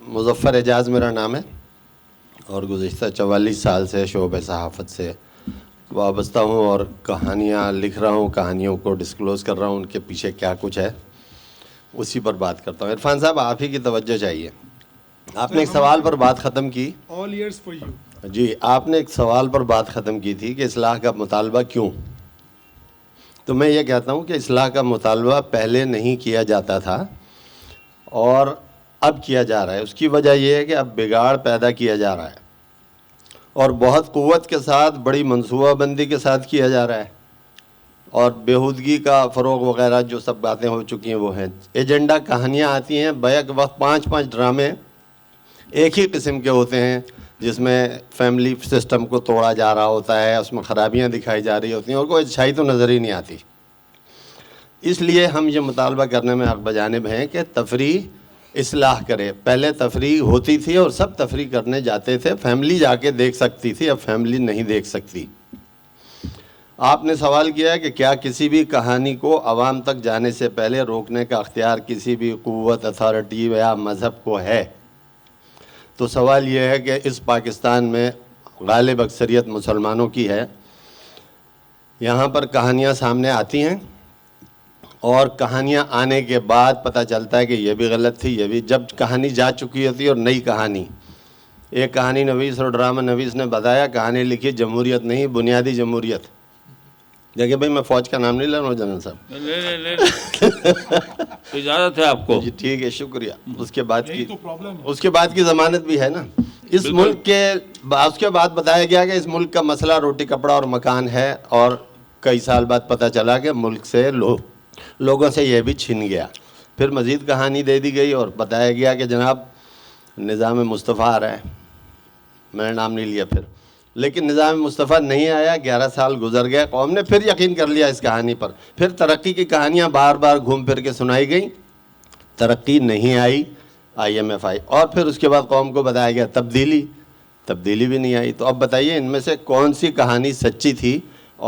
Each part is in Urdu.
مظفر اعجاز میرا نام ہے اور گزشتہ 44 سال سے شعبہ صحافت سے وابستہ ہوں اور کہانیاں لکھ رہا ہوں، کہانیوں کو ڈسکلوز کر رہا ہوں، ان کے پیچھے کیا کچھ ہے اسی پر بات کرتا ہوں۔ عرفان صاحب آپ ہی کی توجہ چاہیے، آپ نے ایک سوال پر بات ختم کی۔ All ears for you. جی، آپ نے ایک سوال پر بات ختم کی تھی کہ اصلاح کا مطالبہ کیوں؟ تو میں یہ کہتا ہوں کہ اصلاح کا مطالبہ پہلے نہیں کیا جاتا تھا اور اب کیا جا رہا ہے۔ اس کی وجہ یہ ہے کہ اب بگاڑ پیدا کیا جا رہا ہے اور بہت قوت کے ساتھ، بڑی منصوبہ بندی کے ساتھ کیا جا رہا ہے، اور بیہودگی کا فروغ وغیرہ جو سب باتیں ہو چکی ہیں وہ ہیں۔ ایجنڈا کہانیاں آتی ہیں، بیک وقت 5 ڈرامے ایک ہی قسم کے ہوتے ہیں جس میں فیملی سسٹم کو توڑا جا رہا ہوتا ہے، اس میں خرابیاں دکھائی جا رہی ہوتی ہیں اور کوئی اچھائی تو نظر ہی نہیں آتی۔ اس لیے ہم یہ مطالبہ کرنے میں حق بجانب ہیں کہ تفریح اصلاح کرے۔ پہلے تفریح ہوتی تھی اور سب تفریح کرنے جاتے تھے، فیملی جا کے دیکھ سکتی تھی، اب فیملی نہیں دیکھ سکتی۔ آپ نے سوال کیا ہے کہ کیا کسی بھی کہانی کو عوام تک جانے سے پہلے روکنے کا اختیار کسی بھی قوت، اتھارٹی یا مذہب کو ہے؟ تو سوال یہ ہے کہ اس پاکستان میں غالب اکثریت مسلمانوں کی ہے۔ یہاں پر کہانیاں سامنے آتی ہیں اور کہانیاں آنے کے بعد پتہ چلتا ہے کہ یہ بھی غلط تھی، یہ بھی، جب کہانی جا چکی ہوتی ہے اور نئی کہانی، ایک کہانی نویس اور ڈرامہ نویس نے بتایا، کہانی لکھی جمہوریت نہیں، بنیادی جمہوریت۔ دیکھیں بھائی، میں فوج کا نام نہیں لے رہا ہوں جنرل صاحب، اجازت ہے آپ کو؟ جی ٹھیک ہے، شکریہ۔ اس کے بعد یہی کی تو پرابلم ہے۔ اس کے بعد کی ضمانت بھی ہے نا اس ملک کے۔ اس کے بعد بتایا گیا کہ اس ملک کا مسئلہ روٹی کپڑا اور مکان ہے، اور کئی سال بعد پتہ چلا کہ ملک سے لوگوں سے یہ بھی چھن گیا۔ پھر مزید کہانی دے دی گئی اور بتایا گیا کہ جناب نظام مصطفیٰ آ رہا ہے، میں نے نام نہیں لیا پھر، لیکن نظام مصطفیٰ نہیں آیا۔ 11 سال گزر گئے، قوم نے پھر یقین کر لیا اس کہانی پر، پھر ترقی کی کہانیاں بار بار گھوم پھر کے سنائی گئیں، ترقی نہیں آئی، IMF آئی، اور پھر اس کے بعد قوم کو بتایا گیا تبدیلی بھی نہیں آئی۔ تو اب بتائیے ان میں سے کون سی کہانی سچی تھی؟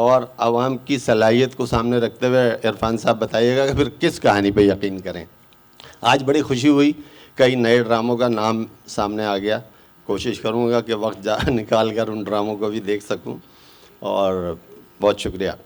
اور عوام کی صلاحیت کو سامنے رکھتے ہوئے عرفان صاحب بتائیے گا کہ پھر کس کہانی پہ یقین کریں۔ آج بڑی خوشی ہوئی، کئی نئے ڈراموں کا نام سامنے آ گیا، کوشش کروں گا کہ وقت نکال کر ان ڈراموں کو بھی دیکھ سکوں، اور بہت شکریہ۔